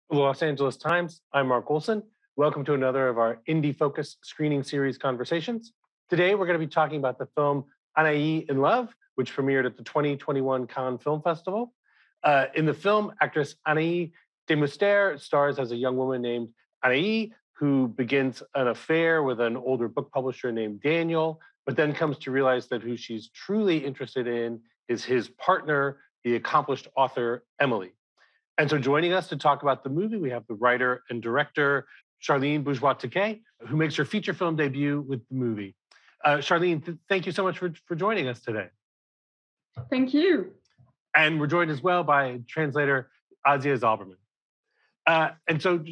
For the Los Angeles Times, I'm Mark Olsen. Welcome to another of our indie-focused screening series conversations. Today, we're going to be talking about the film Anaïs in Love, which premiered at the 2021 Cannes Film Festival. In the film, actress Anaïs de stars as a young woman named Anaïs, who begins an affair with an older book publisher named Daniel, but then comes to realize that who she's truly interested in is his partner, the accomplished author, Emily. And so joining us to talk about the movie, we have the writer and director, Charline Bourgeois-Tacquet, who makes her feature film debut with the movie. Charline, thank you so much for joining us today. Thank you. And we're joined as well by translator Azia Zalberman. And so,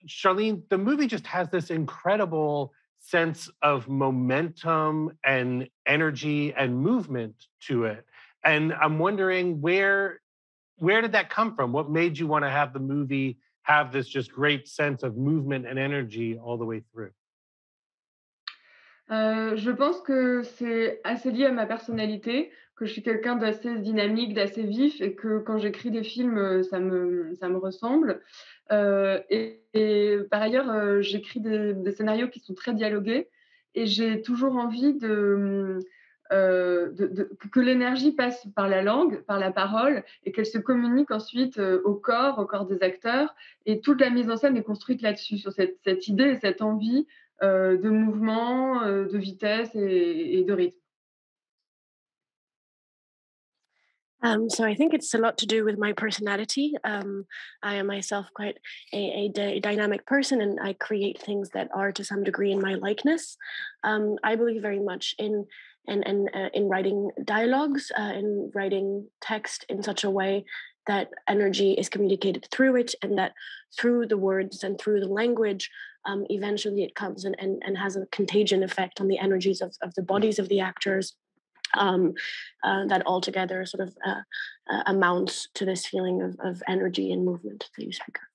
Charline, the movie just has this incredible sense of momentum and energy and movement to it. And I'm wondering where did that come from? What made you want to have the movie have this just great sense of movement and energy all the way through? Je pense que c'est assez lié à ma personnalité, que je suis quelqu'un d'assez dynamique, d'assez vif et que quand j'écris des films, ça me ressemble. Et par ailleurs, j'écris des scénarios qui sont très dialogués et j'ai toujours envie que l'énergie passe par la langue, par la parole et qu'elle se communique ensuite au corps des acteurs. Et toute la mise en scène est construite là-dessus, sur cette idée et cette envie de mouvement, de vitesse et de rythme. So I think it's a lot to do with my personality. I am myself quite a dynamic person, and I create things that are to some degree in my likeness. I believe very much in writing dialogues, in writing text in such a way that energy is communicated through it, and that through the words and through the language, eventually it comes and has a contagion effect on the energies of the bodies of the actors. That altogether sort of amounts to this feeling of energy and movement that you speak of.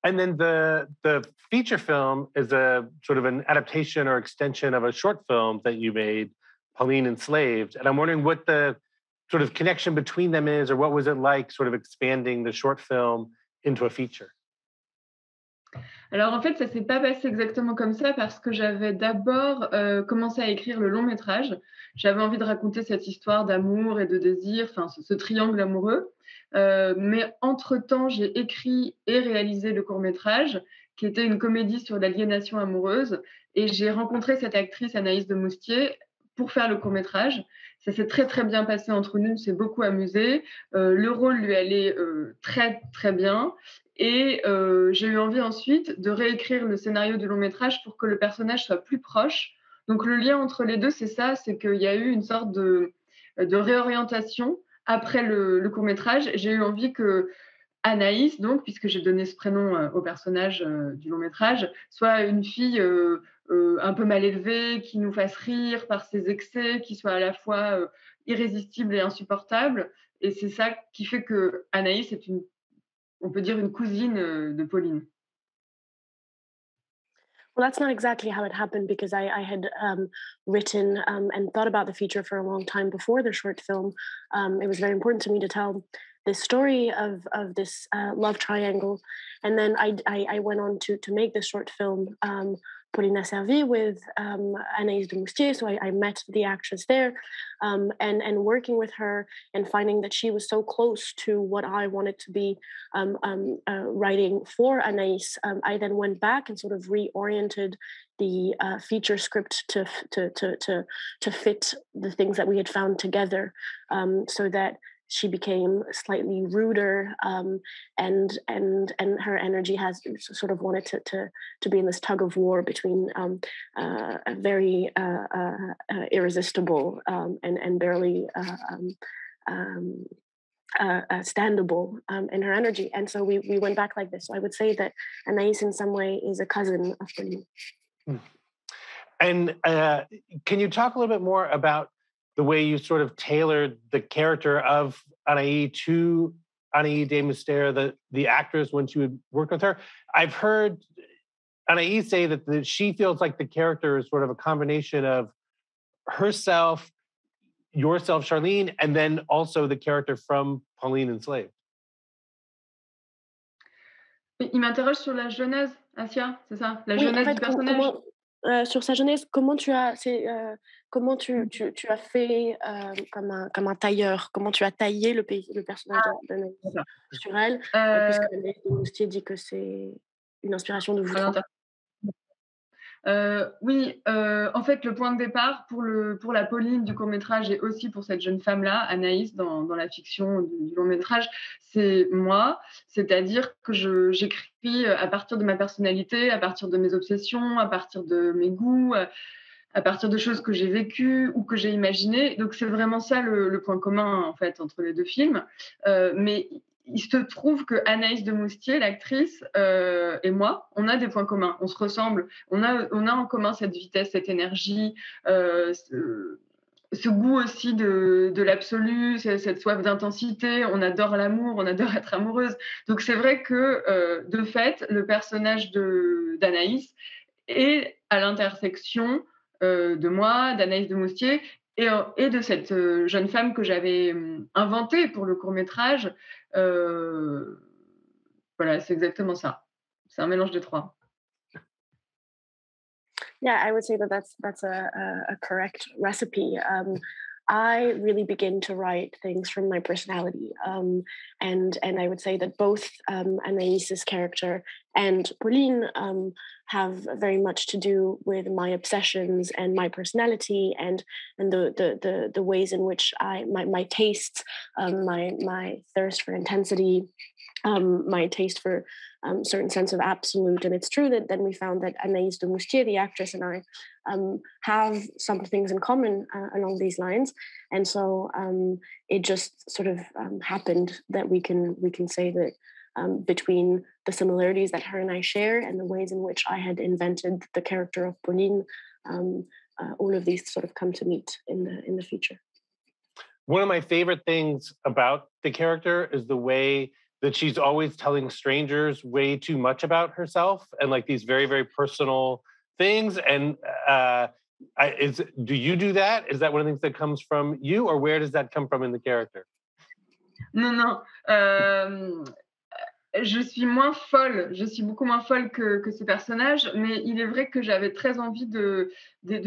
And then the feature film is a sort of an adaptation or extension of a short film that you made, Pauline Enslaved. And I'm wondering what the sort of connection between them is, or what was it like sort of expanding the short film into a feature? Alors en fait, ça s'est pas passé exactement comme ça parce que j'avais d'abord commencé à écrire le long métrage. J'avais envie de raconter cette histoire d'amour et de désir, enfin ce triangle amoureux. Mais entre-temps, j'ai écrit et réalisé le court métrage, qui était une comédie sur l'aliénation amoureuse. Et j'ai rencontré cette actrice, Anaïs de Moustier, pour faire le court métrage. Ça s'est très très bien passé entre nous, on s'est beaucoup amusé. Le rôle lui allait très très bien. Et j'ai eu envie ensuite de réécrire le scénario du long métrage pour que le personnage soit plus proche. Donc le lien entre les deux, c'est ça, c'est qu'il y a eu une sorte de réorientation après le court métrage. J'ai eu envie que Anaïs, donc, puisque j'ai donné ce prénom au personnage du long métrage, soit une fille un peu mal élevée, qui nous fasse rire par ses excès, qui soit à la fois irrésistible et insupportable. Et c'est ça qui fait que Anaïs est on peut dire une cousine de Pauline. Well, that's not exactly how it happened, because I had written and thought about the feature for a long time before the short film. It was very important to me to tell this story of this love triangle. And then I went on to make this short film, Pauline Enslaved, with Anaïs de Moustier. So I met the actress there, and working with her and finding that she was so close to what I wanted to be writing for Anaïs. I then went back and sort of reoriented the feature script to fit the things that we had found together, so that she became slightly ruder, and her energy has sort of wanted to be in this tug of war between a very irresistible and barely standable in her energy. And so we went back like this. So I would say that Anaïs in some way is a cousin of Pauline. And can you talk a little bit more about the way you sort of tailored the character of Anaïs to Anaïs de Moustier, the actress, when she would work with her? I've heard Anaïs say that she feels like the character is sort of a combination of herself, yourself, Charline, and then also the character from Pauline Enslaved. Il m'interroge sur la genèse, Asia, c'est ça? La Oui, en jeunesse du fait, personnage? comment, sur sa jeunesse, comment tu as fait, comme un tailleur? Comment tu as taillé le personnage d'Anaïs D'accord. sur elle? Heu, Puisque Anaïs de Moustier dit que c'est une inspiration de vous à 3. l'inter oui, en fait, le point de départ pour la Pauline du court-métrage et aussi pour cette jeune femme-là, Anaïs, dans la fiction du long-métrage, c'est moi. C'est-à-dire que j'écris, à partir de ma personnalité, à partir de mes obsessions, à partir de mes goûts, à partir de choses que j'ai vécues ou que j'ai imaginées. Donc c'est vraiment ça le point commun, en fait, entre les 2 films. Mais il se trouve que Anaïs de Moustier, l'actrice, et moi, on a des points communs. On se ressemble. On a en commun cette vitesse, cette énergie, ce goût aussi de l'absolu, cette soif d'intensité. On adore l'amour, on adore être amoureuse. Donc c'est vrai que, de fait, le personnage d'Anaïs est à l'intersection de moi, d'Anaïs de Moustier et de cette jeune femme que j'avais inventée pour le court métrage. Euh, voilà, c'est exactement ça. C'est un mélange des trois. Yeah, I would say that that's a correct recipe. I really begin to write things from my personality, and I would say that both Anaïs's character and Pauline have very much to do with my obsessions and my personality and the ways in which my tastes, my thirst for intensity, my taste for certain sense of absolute. And it's true that then we found that Anaïs de Moustier, the actress, and I have some things in common along these lines. And so it just sort of happened that we can say that between the similarities that her and I share and the ways in which I had invented the character of Pauline, all of these sort of come to meet in the future. One of my favorite things about the character is the way that she's always telling strangers way too much about herself and like these very, very personal things. And do you do that? Is that one of the things that comes from you, or where does that come from in the character? Non, non. Je suis moins folle, je suis beaucoup moins folle que ce personnage, mais il est vrai que j'avais très envie de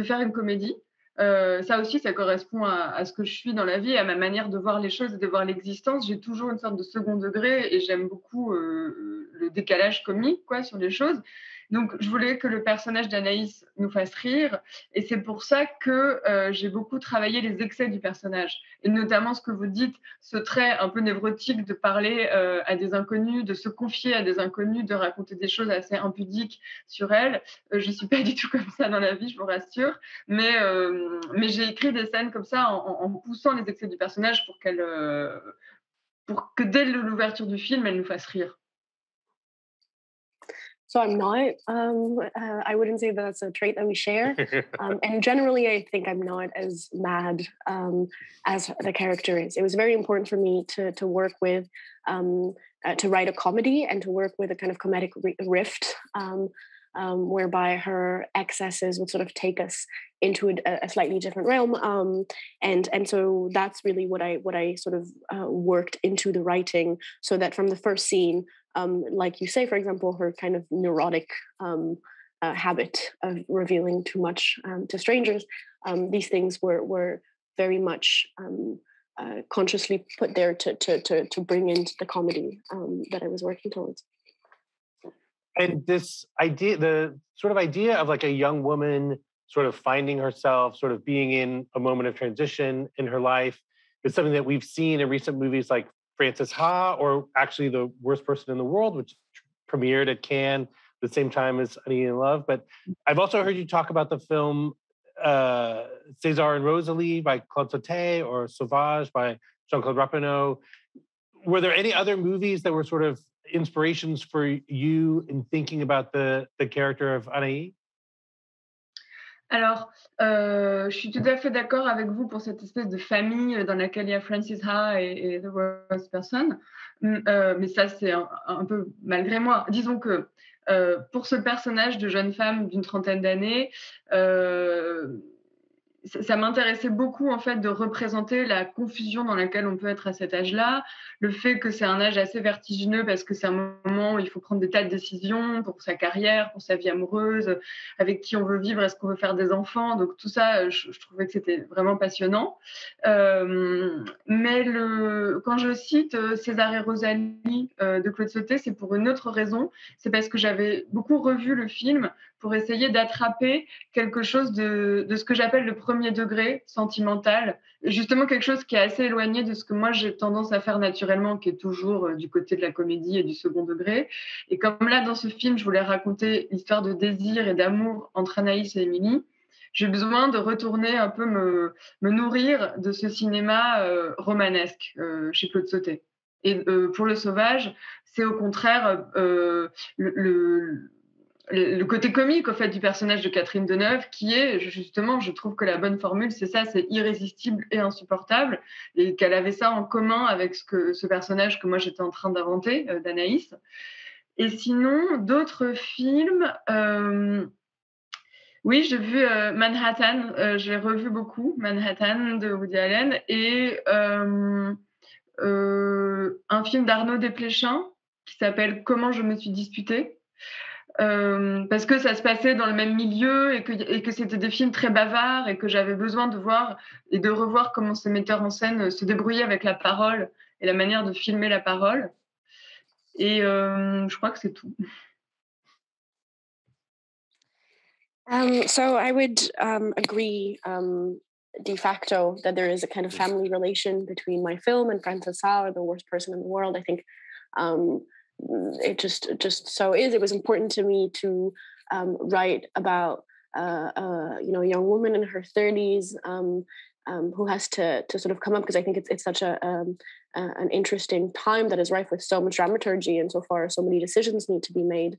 faire une comédie. Ça aussi, ça correspond à ce que je suis dans la vie, à ma manière de voir les choses et de voir l'existence. J'ai toujours une sorte de second degré et j'aime beaucoup le décalage comique quoi, sur les choses. Donc, je voulais que le personnage d'Anaïs nous fasse rire et c'est pour ça que j'ai beaucoup travaillé les excès du personnage et notamment ce que vous dites, ce trait un peu névrotique de parler à des inconnus, de se confier à des inconnus, de raconter des choses assez impudiques sur elle. Je ne suis pas du tout comme ça dans la vie, je vous rassure. Mais j'ai écrit des scènes comme ça en poussant les excès du personnage pour que dès l'ouverture du film, elle nous fasse rire. So I'm not. I wouldn't say that's a trait that we share. And generally, I think I'm not as mad as the character is. It was very important for me to work with, to write a comedy and to work with a kind of comedic rift, whereby her excesses would sort of take us into a slightly different realm. And so that's really what I sort of worked into the writing, so that from the first scene, like you say, for example, her kind of neurotic habit of revealing too much to strangers, these things were very much consciously put there to bring into the comedy that I was working towards. And this idea, the sort of idea of like a young woman sort of finding herself, sort of being in a moment of transition in her life, is something that we've seen in recent movies like Frances Ha, or actually The Worst Person in the World, which premiered at Cannes at the same time as Honey in Love. But I've also heard you talk about the film César and Rosalie by Claude Sautet, or Sauvage by Jean-Claude Rappeneau. Were there any other movies that were sort of inspirations for you in thinking about the character of Anaïs? Alors, je suis tout à fait d'accord avec vous pour cette espèce de famille dans laquelle il y a Frances Ha et The Worst Person. Mais ça, c'est un peu malgré moi. Disons que pour ce personnage de jeune femme d'une trentaine d'années, ça m'intéressait beaucoup en fait de représenter la confusion dans laquelle on peut être à cet âge-là, le fait que c'est un âge assez vertigineux parce que c'est un moment où il faut prendre des tas de décisions pour sa carrière, pour sa vie amoureuse, avec qui on veut vivre, est-ce qu'on veut faire des enfants, donc tout ça, je trouvais que c'était vraiment passionnant. Mais quand je cite César et Rosalie de Claude Sautet, c'est pour une autre raison, c'est parce que j'avais beaucoup revu le film pour essayer d'attraper quelque chose de ce que j'appelle le premier degré sentimental, justement quelque chose qui est assez éloigné de ce que moi j'ai tendance à faire naturellement, qui est toujours du côté de la comédie et du second degré. Et comme là, dans ce film, je voulais raconter l'histoire de désir et d'amour entre Anaïs et Émilie, j'ai besoin de retourner un peu me nourrir de ce cinéma romanesque chez Claude Sautet. Et pour Le Sauvage, c'est au contraire le côté comique au fait du personnage de Catherine Deneuve, qui est justement, je trouve que la bonne formule, c'est ça, c'est irrésistible et insupportable, et qu'elle avait ça en commun avec ce personnage que moi j'étais en train d'inventer, d'Anaïs. Et sinon, d'autres films, oui, j'ai vu Manhattan, j'ai revu beaucoup Manhattan de Woody Allen, et un film d'Arnaud Desplechin qui s'appelle Comment je me suis disputée. Parce que ça se passait dans le même milieu et que c'était des films très bavards et que j'avais besoin de voir et de revoir comment ces metteurs en scène se débrouillaient avec la parole et la manière de filmer la parole. Et je crois que c'est tout. So I would agree de facto that there is a kind of family relation between my film and Frances Sauer, the worst person in the world. I think it just so is. It was important to me to write about a young woman in her 30s who has to sort of come up, because I think it's such an interesting time that is rife with so much dramaturgy, and so far so many decisions need to be made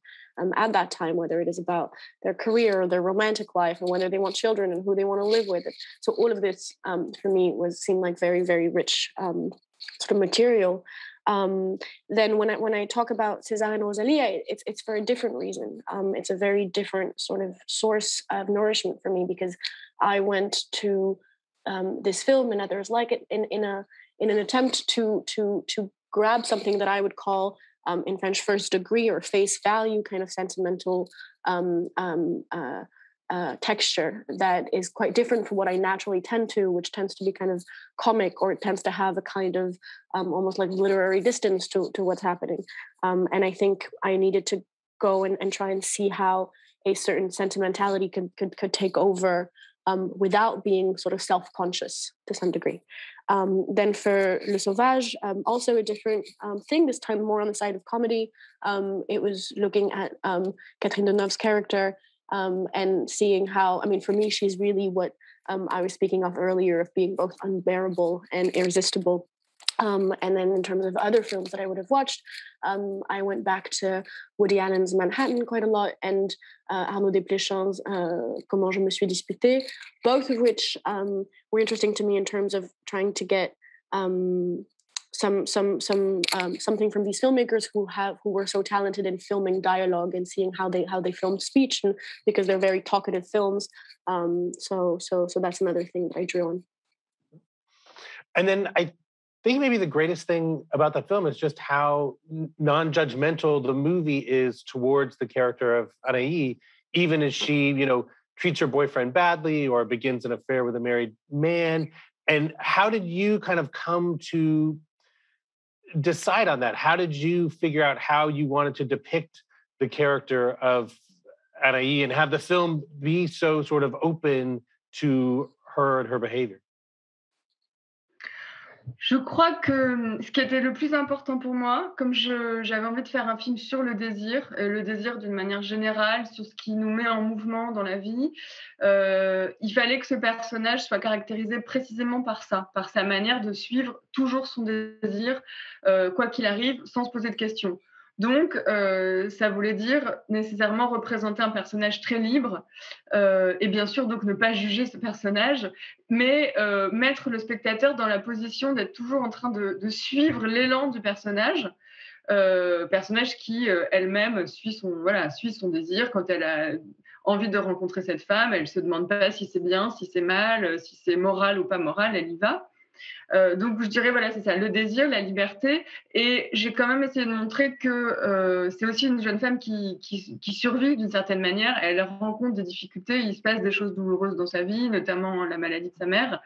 at that time, whether it is about their career or their romantic life, and whether they want children and who they want to live with. So all of this for me seemed like very, very rich sort of material. Then when I talk about César and Rosalie, it's for a different reason. It's a very different sort of source of nourishment for me, because I went to this film and others like it in an attempt to grab something that I would call in French first degree or face value kind of sentimental texture that is quite different from what I naturally tend to, which tends to be kind of comic, or it tends to have a kind of almost like literary distance to what's happening. And I think I needed to go and try and see how a certain sentimentality could take over without being sort of self-conscious to some degree. Then for Le Sauvage, also a different thing, this time more on the side of comedy. It was looking at Catherine Deneuve's character and seeing how, I mean, for me, she's really what I was speaking of earlier, of being both unbearable and irresistible. And then in terms of other films that I would have watched, I went back to Woody Allen's Manhattan quite a lot, and Arnaud Desplechin's Comment je me suis disputée, both of which were interesting to me in terms of trying to get something from these filmmakers who were so talented in filming dialogue and seeing how they filmed speech, and because they're very talkative films. So that's another thing that I drew on. And then I think maybe the greatest thing about the film is just how non-judgmental the movie is towards the character of Anaïs, even as she, treats her boyfriend badly or begins an affair with a married man. And how did you kind of come to decide on that? How did you figure out how you wanted to depict the character of Anaïs and have the film be so sort of open to her and her behavior? Je crois que ce qui était le plus important pour moi, comme j'avais envie de faire un film sur le désir d'une manière générale, sur ce qui nous met en mouvement dans la vie, il fallait que ce personnage soit caractérisé précisément par ça, par sa manière de suivre toujours son désir, quoi qu'il arrive, sans se poser de questions. Donc, ça voulait dire nécessairement représenter un personnage très libre et bien sûr, donc ne pas juger ce personnage, mais mettre le spectateur dans la position d'être toujours en train de suivre l'élan du personnage qui elle-même suit son désir quand elle a envie de rencontrer cette femme, elle se demande pas si c'est bien, si c'est mal, si c'est moral ou pas moral, elle y va. Donc je dirais voilà, c'est ça, le désir, la liberté, et j'ai quand même essayé de montrer que c'est aussi une jeune femme qui survit d'une certaine manière. Elle rencontre des difficultés, il se passe des choses douloureuses dans sa vie, notamment la maladie de sa mère,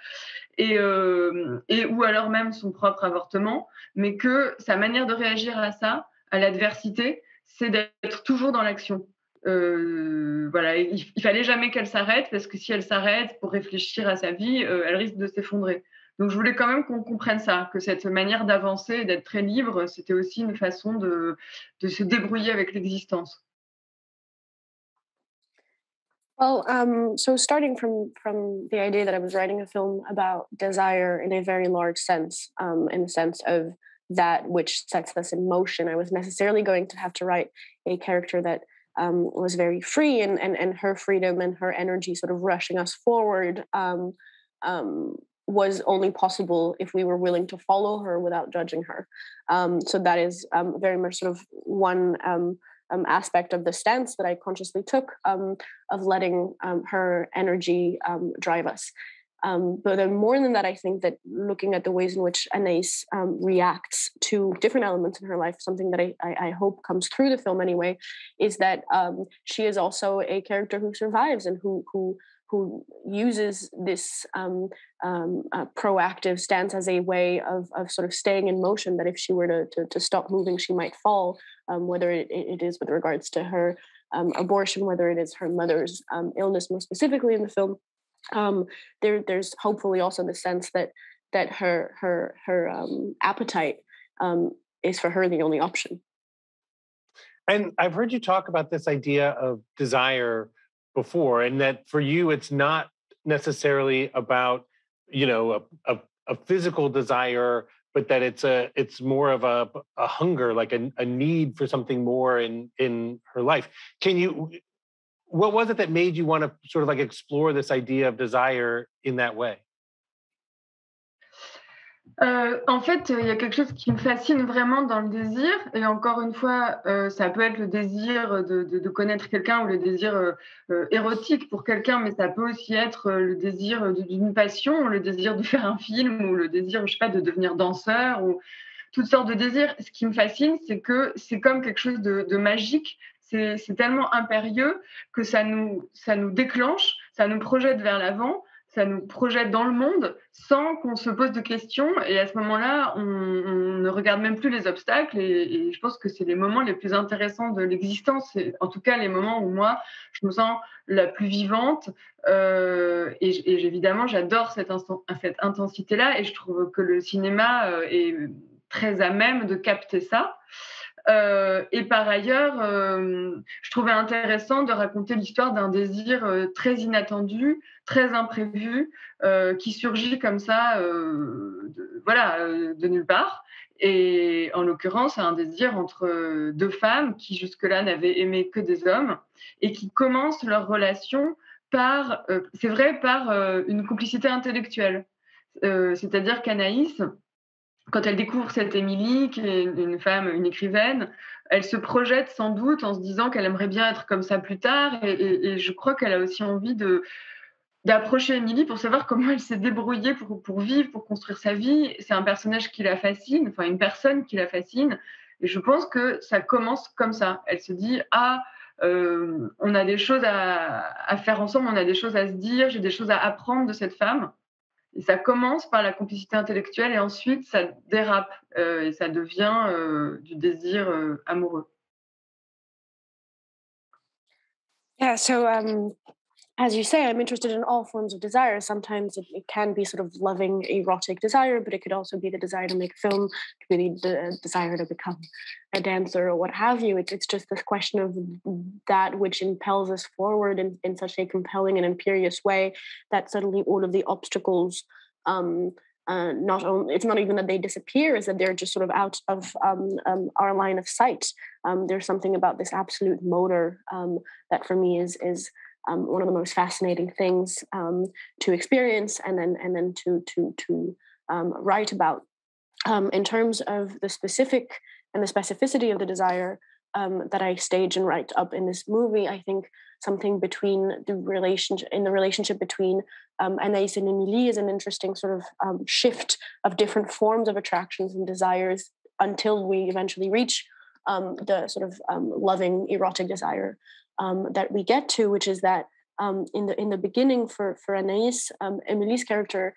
et ou alors même son propre avortement, mais que sa manière de réagir à ça, à l'adversité, c'est d'être toujours dans l'action. Voilà, il fallait jamais qu'elle s'arrête, parce que si elle s'arrête pour réfléchir à sa vie, elle risque de s'effondrer. Donc je voulais quand même qu'on comprenne ça, que cette manière d'avancer et d'être très libre, c'était aussi une façon de se débrouiller avec l'existence. Well, so starting from the idea that I was writing a film about desire in a very large sense, in the sense of that which sets us in motion, I was necessarily going to have to write a character that was very free, and her freedom and her energy sort of rushing us forward um, was only possible if we were willing to follow her without judging her. So that is very much sort of one aspect of the stance that I consciously took, of letting her energy drive us. But then more than that, I think that looking at the ways in which Anaïs reacts to different elements in her life, something that I hope comes through the film anyway, is that she is also a character who survives and who uses this proactive stance as a way of sort of staying in motion, that if she were to stop moving, she might fall, whether it is with regards to her abortion, whether it is her mother's illness, more specifically in the film. There's hopefully also the sense that her appetite is for her the only option. And I've heard you talk about this idea of desire before, and that for you, it's not necessarily about, a physical desire, but that it's more of a hunger, like a need for something more in her life. What was it that made you want to sort of like explore this idea of desire in that way? En fait, il y a quelque chose qui me fascine vraiment dans le désir, et encore une fois, ça peut être le désir de connaître quelqu'un, ou le désir, érotique pour quelqu'un, mais ça peut aussi être, le désir, d'une passion, le désir de faire un film, ou le désir, je sais pas, de devenir danseur, ou toutes sortes de désirs. Ce qui me fascine, c'est que c'est comme quelque chose de magique. C'est tellement impérieux que ça nous déclenche, ça nous projette vers l'avant, ça nous projette dans le monde sans qu'on se pose de questions. Et à ce moment-là, on ne regarde même plus les obstacles. Et je pense que c'est les moments les plus intéressants de l'existence. C'est en tout cas les moments où moi, je me sens la plus vivante. Et évidemment, j'adore cette intensité-là. Et je trouve que le cinéma est très à même de capter ça. Et par ailleurs, je trouvais intéressant de raconter l'histoire d'un désir très inattendu, très imprévu, qui surgit comme ça, de nulle part. Et en l'occurrence, un désir entre deux femmes qui jusque-là n'avaient aimé que des hommes, et qui commencent leur relation par, c'est vrai, par une complicité intellectuelle. C'est-à-dire qu'Anaïs, quand elle découvre cette Émilie, qui est une femme, une écrivaine, elle se projette sans doute en se disant qu'elle aimerait bien être comme ça plus tard. Et je crois qu'elle a aussi envie d'approcher Émilie pour savoir comment elle s'est débrouillée pour vivre, pour construire sa vie. C'est un personnage qui la fascine, enfin une personne qui la fascine. Et je pense que ça commence comme ça. Elle se dit, on a des choses à faire ensemble, on a des choses à se dire, j'ai des choses à apprendre de cette femme. Et ça commence par la complicité intellectuelle, et ensuite ça dérape, et ça devient du désir amoureux. Yeah, so as you say, I'm interested in all forms of desire. Sometimes it can be sort of loving, erotic desire, but it could also be the desire to make a film, it could be the desire to become a dancer or what have you. It's just this question of that which impels us forward in such a compelling and imperious way that suddenly all of the obstacles, not only, it's not even that they disappear, is that they're just sort of out of our line of sight. There's something about this absolute motor that for me is one of the most fascinating things to experience and then to write about. In terms of the specific and the specificity of the desire, that I stage and write up in this movie, I think something between the relationship between Anaïs and Emilie is an interesting sort of shift of different forms of attractions and desires until we eventually reach the sort of loving erotic desire that we get to, which is that in the beginning for Anaïs, Emilie's character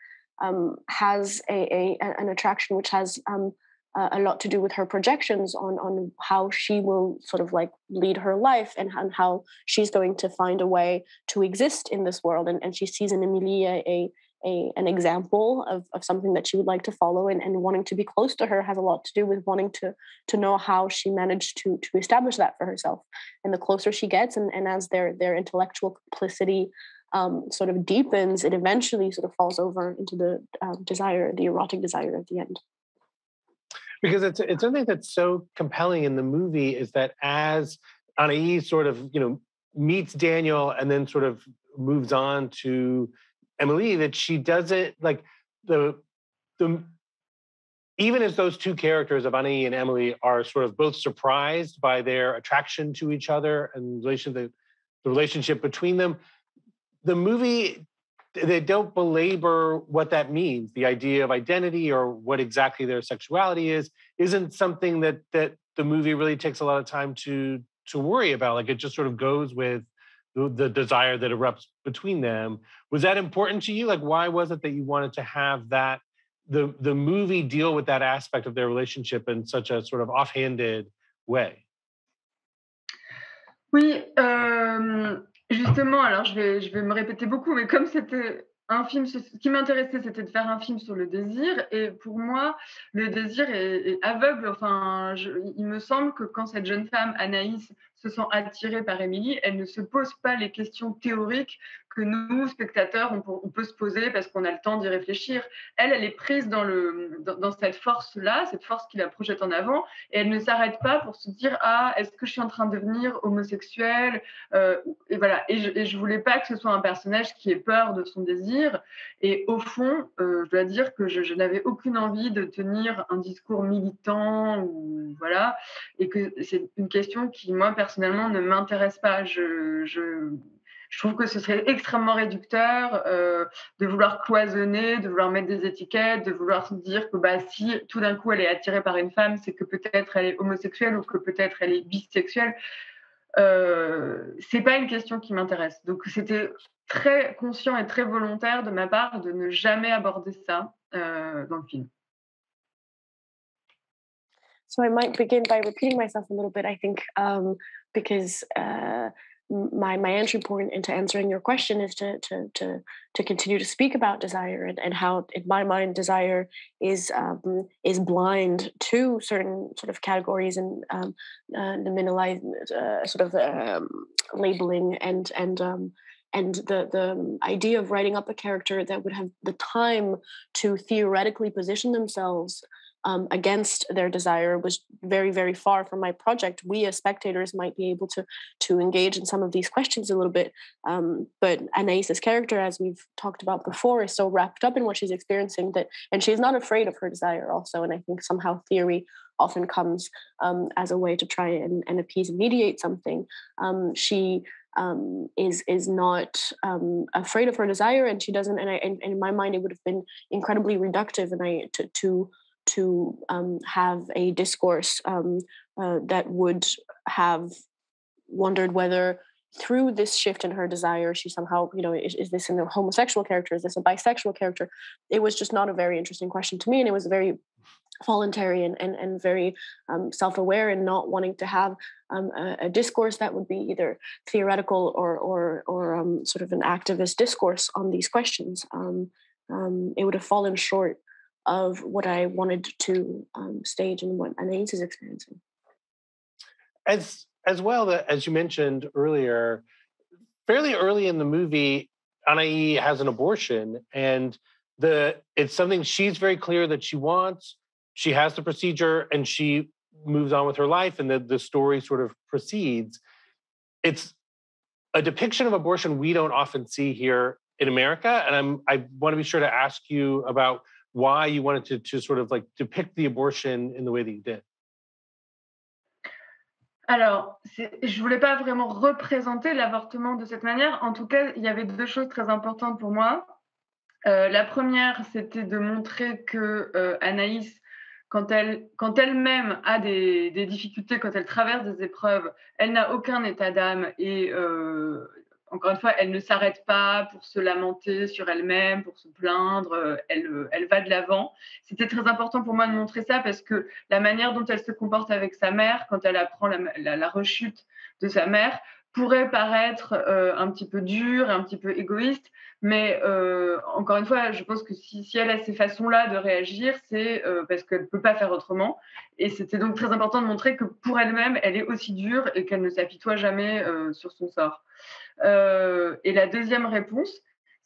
has an attraction which has a lot to do with her projections on how she will sort of like lead her life and how she's going to find a way to exist in this world. And she sees in Emilie an example of something that she would like to follow, and wanting to be close to her has a lot to do with wanting to know how she managed to establish that for herself. And the closer she gets, and as their intellectual complicity sort of deepens, it eventually sort of falls over into the desire, the erotic desire at the end. Because it's something that's so compelling in the movie is that as Anaïs sort of, meets Daniel and then sort of moves on to Emilie, that she doesn't like the even as those two characters of Anaïs and Emilie are sort of both surprised by their attraction to each other and the relationship between them, the movie, they don't belabor what that means. The idea of identity or what exactly their sexuality isn't something that the movie really takes a lot of time to worry about. Like, it just sort of goes with the desire that erupts between them. Was that important to you? Like, why was it that you wanted to have that the movie deal with that aspect of their relationship in such a sort of offhanded way? Oui, justement, alors je vais me répéter beaucoup, mais comme c'était un film, ce qui m'intéressait, c'était de faire un film sur le désir. Et pour moi, le désir est aveugle. Enfin, il me semble que quand cette jeune femme, Anaïs, se sent attirée par Émilie, elle ne se pose pas les questions théoriques que nous, spectateurs, on peut se poser parce qu'on a le temps d'y réfléchir. Elle est prise dans cette force-là, cette force qui la projette en avant, et elle ne s'arrête pas pour se dire « Ah, est-ce que je suis en train de devenir homosexuelle ?» Et voilà. Et je voulais pas que ce soit un personnage qui ait peur de son désir. Et au fond, je dois dire que je n'avais aucune envie de tenir un discours militant, ou voilà, et que c'est une question qui, moi, personnellement, ne m'intéresse pas. Je trouve que ce serait extrêmement réducteur de vouloir cloisonner, de vouloir mettre des étiquettes, de vouloir se dire que si tout d'un coup elle est attirée par une femme, c'est que peut-être elle est homosexuelle ou que peut-être elle est bisexuelle. C'est pas une question qui m'intéresse. Donc c'était très conscient et très volontaire de ma part de ne jamais aborder ça dans le film. So I might begin by repeating myself a little bit, I think, because my entry point into answering your question is to continue to speak about desire and how, in my mind, desire is blind to certain sort of categories and nominalized sort of labeling and the idea of writing up a character that would have the time to theoretically position themselves against their desire was very, very far from my project. We as spectators might be able to engage in some of these questions a little bit, but Anaïs's character, as we've talked about before, is so wrapped up in what she's experiencing and she's not afraid of her desire also. And I think somehow theory often comes as a way to try and appease and mediate something. She is not afraid of her desire, and she doesn't. And in my mind, it would have been incredibly reductive, and to have a discourse that would have wondered whether through this shift in her desire, she somehow, is this a homosexual character? Is this a bisexual character? It was just not a very interesting question to me. And it was very voluntary and very self-aware, and not wanting to have a discourse that would be either theoretical or sort of an activist discourse on these questions. It would have fallen short of what I wanted to stage and what Anaïs is experiencing. As well, as you mentioned earlier, fairly early in the movie, Anaïs has an abortion, and it's something she's very clear that she wants. She has the procedure, and she moves on with her life, and the story sort of proceeds. It's a depiction of abortion we don't often see here in America, and I want to be sure to ask you about why you wanted to sort of like depict the abortion in the way that you did. Alors, je voulais pas vraiment représenter l'avortement de cette manière. En tout cas, il y avait 2 choses très importantes pour moi. La première, c'était de montrer que, Anaïs, quand elle-même a des difficultés, quand elle traverse des épreuves, elle n'a aucun état d'âme et encore une fois, elle ne s'arrête pas pour se lamenter sur elle-même, pour se plaindre, elle va de l'avant. C'était très important pour moi de montrer ça parce que la manière dont elle se comporte avec sa mère, quand elle apprend la rechute de sa mère, pourrait paraître, un petit peu dure, un petit peu égoïste, mais encore une fois, je pense que si elle a ces façons-là de réagir, c'est parce qu'elle ne peut pas faire autrement. Et c'était donc très important de montrer que pour elle-même, elle est aussi dure et qu'elle ne s'apitoie jamais sur son sort. Et la deuxième réponse,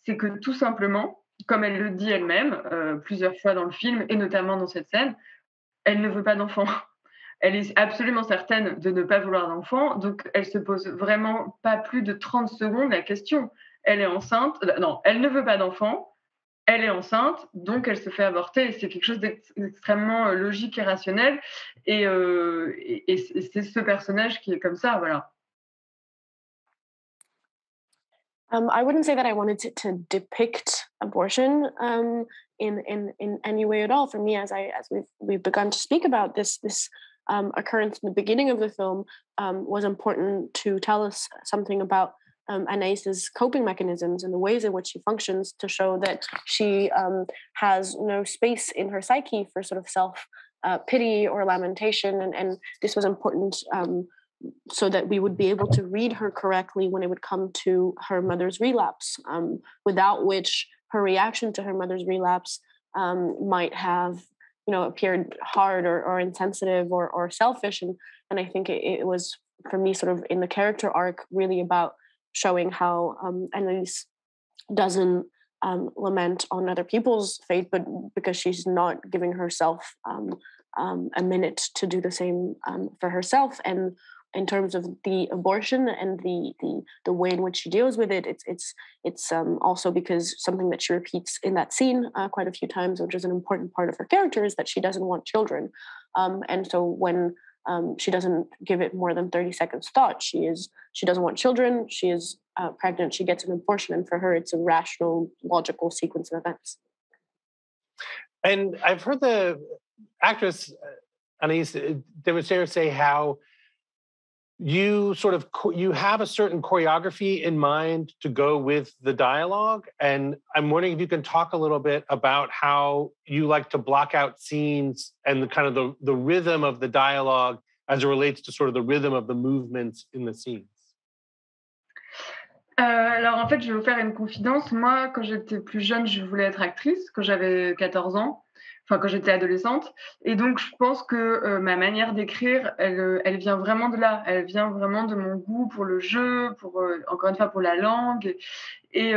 c'est que tout simplement, comme elle le dit elle-même plusieurs fois dans le film, et notamment dans cette scène, elle ne veut pas d'enfant. Elle est absolument certaine de ne pas vouloir d'enfant, donc elle se pose vraiment pas plus de 30 secondes la question. Elle est enceinte, non, elle ne veut pas d'enfant, elle est enceinte, donc elle se fait avorter. C'est quelque chose d'extrêmement logique et rationnel, et c'est ce personnage qui est comme ça, voilà. I wouldn't say that I wanted to depict abortion in any way at all. For me, as we've begun to speak about this occurrence in the beginning of the film was important to tell us something about Anaïs's coping mechanisms and the ways in which she functions, to show that she has no space in her psyche for sort of self pity or lamentation, and this was important so that we would be able to read her correctly when it would come to her mother's relapse, without which her reaction to her mother's relapse might have, appeared hard or insensitive or selfish. And I think it was, for me, sort of in the character arc, really about showing how Annalise doesn't lament on other people's fate, but because she's not giving herself a minute to do the same for herself. And in terms of the abortion and the way in which she deals with it, it's also because something that she repeats in that scene quite a few times, which is an important part of her character, is that she doesn't want children. And so when she doesn't give it more than 30 seconds thought, she doesn't want children, she is pregnant, she gets an abortion, and for her it's a rational, logical sequence of events. And I've heard the actress Anaïs Demonstrator say how you you have a certain choreography in mind to go with the dialogue, and I'm wondering if you can talk a little bit about how you like to block out scenes and the kind of the rhythm of the dialogue as it relates to sort of the rhythm of the movements in the scenes. Alors en fait, je vais vous faire une confidence. Moi, quand j'étais plus jeune, je voulais être actrice, quand j'avais 14 ans, enfin quand j'étais adolescente. Et donc, je pense que ma manière d'écrire, elle vient vraiment de là. Elle vient vraiment de mon goût pour le jeu, encore une fois, pour la langue. Et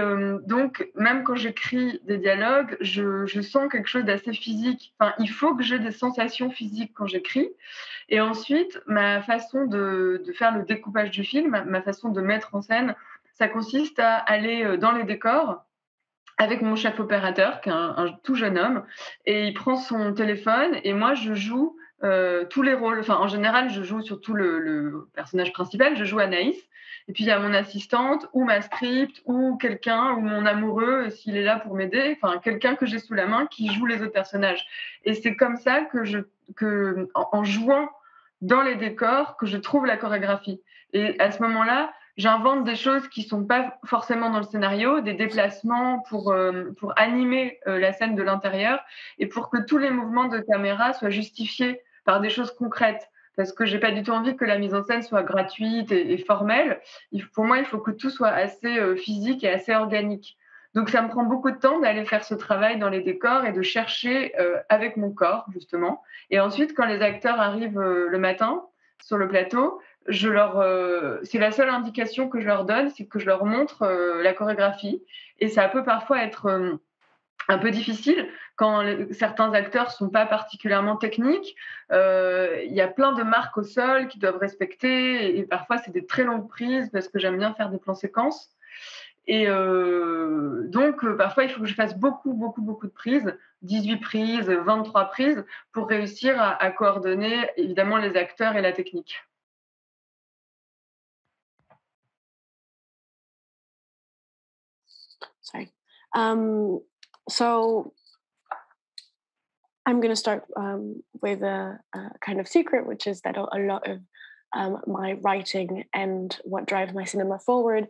donc, même quand j'écris des dialogues, je sens quelque chose d'assez physique. Enfin, il faut que j'ai des sensations physiques quand j'écris. Et ensuite, ma façon de faire le découpage du film, ma façon de mettre en scène, ça consiste à aller dans les décors avec mon chef opérateur, qui est un tout jeune homme, et il prend son téléphone et moi, je joue tous les rôles. Enfin, en général, je joue surtout le personnage principal, je joue Anaïs, et puis il y a mon assistante ou ma script ou quelqu'un, ou mon amoureux, s'il est là pour m'aider, enfin, quelqu'un que j'ai sous la main qui joue les autres personnages. Et c'est comme ça en jouant dans les décors, que je trouve la chorégraphie. Et à ce moment-là, j'invente des choses qui ne sont pas forcément dans le scénario, des déplacements pour animer la scène de l'intérieur et pour que tous les mouvements de caméra soient justifiés par des choses concrètes. Parce que je n'ai pas du tout envie que la mise en scène soit gratuite et formelle. Pour moi, il faut que tout soit assez physique et assez organique. Donc, ça me prend beaucoup de temps d'aller faire ce travail dans les décors et de chercher avec mon corps, justement. Et ensuite, quand les acteurs arrivent le matin sur le plateau, c'est la seule indication que je leur donne, c'est que je leur montre la chorégraphie. Et ça peut parfois être un peu difficile quand certains acteurs ne sont pas particulièrement techniques. Il y a plein de marques au sol qu'ils doivent respecter. Et parfois, c'est des très longues prises parce que j'aime bien faire des plans séquences. Et donc, parfois, il faut que je fasse beaucoup de prises, 18 prises, 23 prises, pour réussir à coordonner, évidemment, les acteurs et la technique. sorry. So I'm going to start with a kind of secret, which is that a lot of my writing and what drives my cinema forward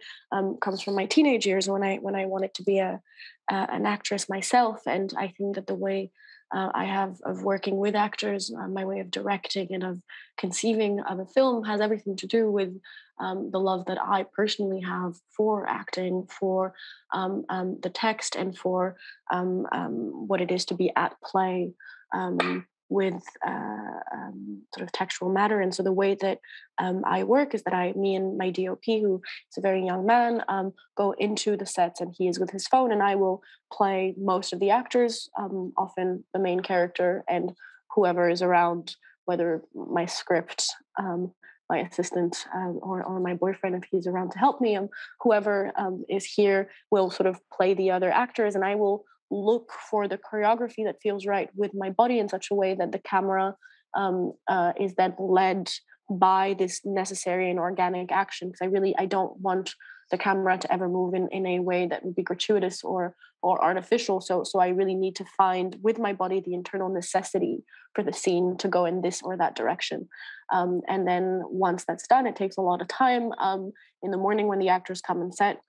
comes from my teenage years when I wanted to be an actress myself. And I think that the way I have of working with actors, my way of directing and of conceiving of a film has everything to do with the love that I personally have for acting, for the text, and for what it is to be at play with sort of textual matter. And so the way that I work is that me and my DOP, who is a very young man, go into the sets, and he is with his phone, and I will play most of the actors, often the main character, and whoever is around, whether my script, my assistant, or my boyfriend, if he's around to help me, whoever is here will sort of play the other actors, and I will look for the choreography that feels right with my body in such a way that the camera is then led by this necessary and organic action, because I don't want the camera to ever move in a way that would be gratuitous or artificial. So I really need to find with my body the internal necessity for the scene to go in this or that direction. And then once that's done, it takes a lot of time. In the morning when the actors come and set,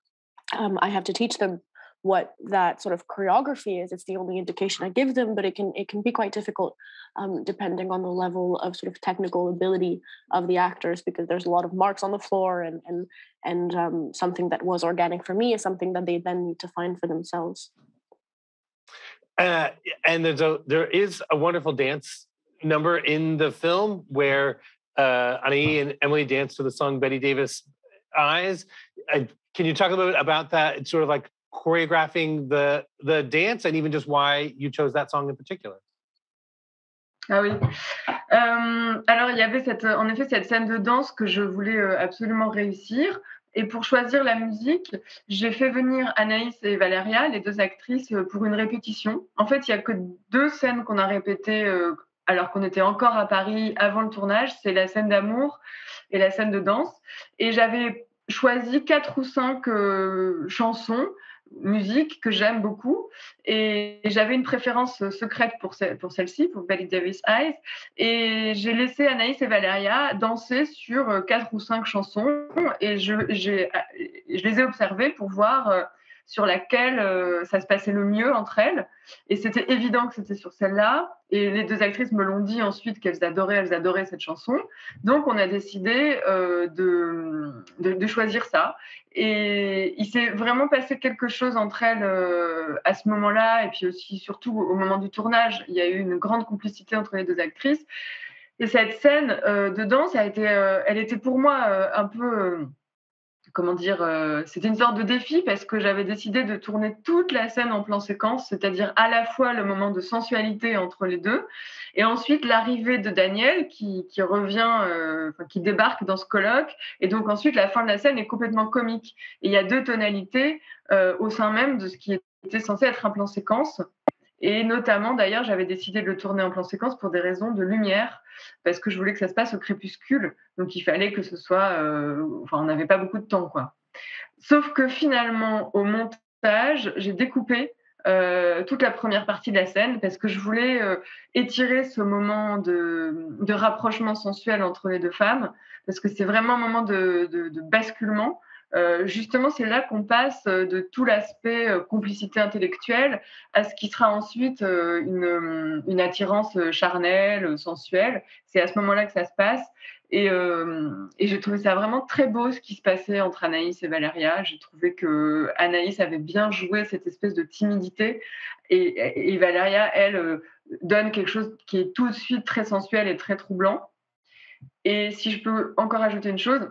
I have to teach them what that sort of choreography is. It's the only indication I give them, but it can be quite difficult depending on the level of sort of technical ability of the actors, because there's a lot of marks on the floor, and something that was organic for me is something that they then need to find for themselves. And there is a wonderful dance number in the film where Anaïs and Emily dance to the song Betty Davis Eyes. Can you talk a little bit about that? It's sort of like chorégraphing the dance, and even just why you chose that song in particular. Ah oui. Alors, il y avait en effet cette scène de danse que je voulais absolument réussir. Et pour choisir la musique, j'ai fait venir Anaïs et Valéria, les deux actrices, pour une répétition. En fait, il n'y a que 2 scènes qu'on a répétées alors qu'on était encore à Paris avant le tournage. C'est la scène d'amour et la scène de danse. Et j'avais choisi 4 ou 5 chansons, musique que j'aime beaucoup, et j'avais une préférence secrète pour celle-ci, pour Betty Davis Eyes, et j'ai laissé Anaïs et Valéria danser sur 4 ou 5 chansons, et je les ai observées pour voir sur laquelle ça se passait le mieux entre elles, et c'était évident que c'était sur celle-là, et les 2 actrices me l'ont dit ensuite qu'elles adoraient cette chanson, donc on a décidé de choisir ça. Et il s'est vraiment passé quelque chose entre elles à ce moment-là, et puis aussi surtout au moment du tournage, il y a eu une grande complicité entre les 2 actrices. Et cette scène de danse elle était pour moi un peu comment dire, c'était une sorte de défi, parce que j'avais décidé de tourner toute la scène en plan séquence, c'est-à-dire à la fois le moment de sensualité entre les 2, et ensuite l'arrivée de Daniel qui revient, qui débarque dans ce colloque, et donc ensuite la fin de la scène est complètement comique. Et il y a 2 tonalités au sein même de ce qui était censé être un plan séquence. Et notamment, d'ailleurs, j'avais décidé de le tourner en plan séquence pour des raisons de lumière, parce que je voulais que ça se passe au crépuscule. Donc, il fallait que ce soit... on n'avait pas beaucoup de temps, quoi. Sauf que finalement, au montage, j'ai découpé toute la première partie de la scène, parce que je voulais étirer ce moment de rapprochement sensuel entre les 2 femmes, parce que c'est vraiment un moment de basculement. Justement, c'est là qu'on passe de tout l'aspect complicité intellectuelle à ce qui sera ensuite une attirance charnelle, sensuelle. C'est à ce moment-là que ça se passe. Et j'ai trouvé ça vraiment très beau, ce qui se passait entre Anaïs et Valéria. J'ai trouvé que Anaïs avait bien joué cette espèce de timidité, et Valéria, elle, donne quelque chose qui est tout de suite très sensuel et très troublant. Et si je peux encore ajouter une chose,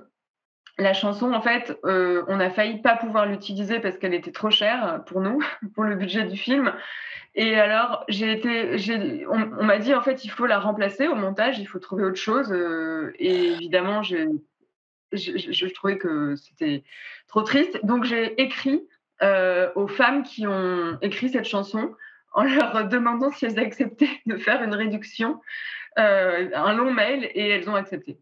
la chanson, en fait, on a failli pas pouvoir l'utiliser parce qu'elle était trop chère pour nous, pour le budget du film. Et alors, on m'a dit, en fait, il faut la remplacer au montage, il faut trouver autre chose. Et évidemment, je trouvais que c'était trop triste. Donc, j'ai écrit aux femmes qui ont écrit cette chanson en leur demandant si elles acceptaient de faire une réduction, un long mail, et elles ont accepté.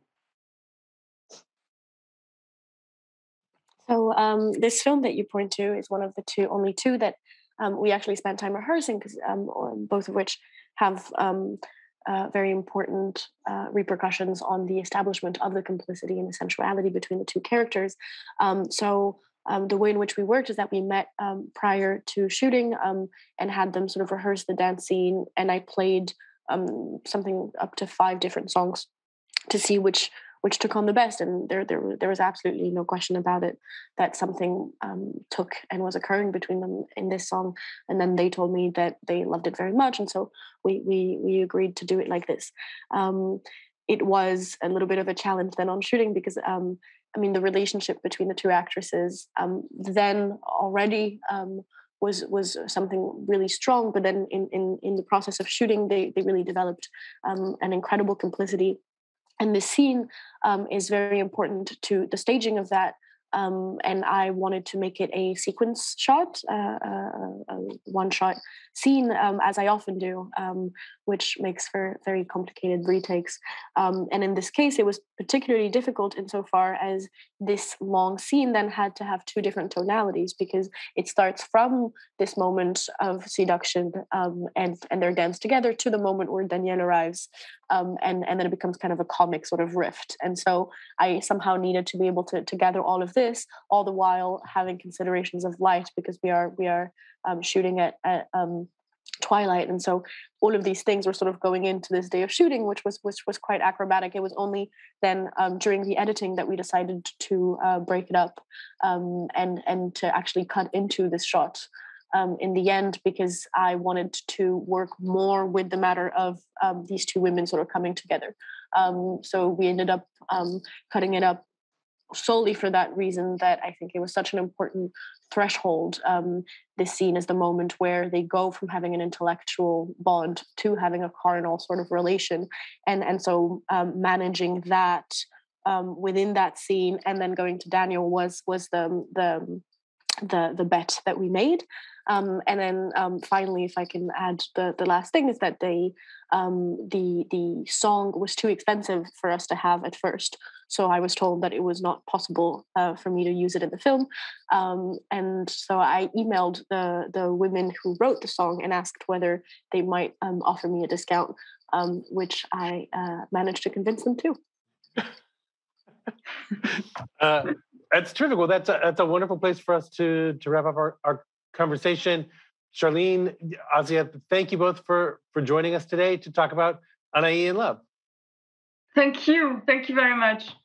So this film that you point to is one of the only two that we actually spent time rehearsing, because both of which have very important repercussions on the establishment of the complicity and the sensuality between the two characters. The way in which we worked is that we met prior to shooting and had them sort of rehearse the dance scene, and I played something up to 5 different songs to see which took on the best, and there was absolutely no question about it that something took and was occurring between them in this song. And then they told me that they loved it very much, and so we agreed to do it like this. It was a little bit of a challenge then on shooting, because the relationship between the two actresses then already was something really strong, but then in the process of shooting, they really developed an incredible complicity. And this scene is very important to the staging of that. And I wanted to make it a sequence shot, a one-shot scene, as I often do, which makes for very complicated retakes. And in this case, it was particularly difficult insofar as this long scene then had to have 2 different tonalities, because it starts from this moment of seduction and their dance together to the moment where Danielle arrives, and then it becomes kind of a comic sort of rift. And so I somehow needed to be able to gather all of this, all the while having considerations of light, because we are shooting at twilight, and so all of these things were sort of going into this day of shooting, which was quite acrobatic. It was only then during the editing that we decided to break it up and to actually cut into this shot in the end, because I wanted to work more with the matter of these 2 women sort of coming together. So we ended up cutting it up solely for that reason, that I think it was such an important threshold. This scene is the moment where they go from having an intellectual bond to having a carnal sort of relation, and so managing that within that scene, and then going to Daniel was the bet that we made. And then finally, if I can add the last thing, is that the song was too expensive for us to have at first. So I was told that it was not possible for me to use it in the film. And so I emailed the women who wrote the song and asked whether they might offer me a discount, which I managed to convince them to. That's terrific. Well, that's a wonderful place for us to wrap up our conversation. Charline, Azia, thank you both for joining us today to talk about Anaïs in Love. Thank you very much.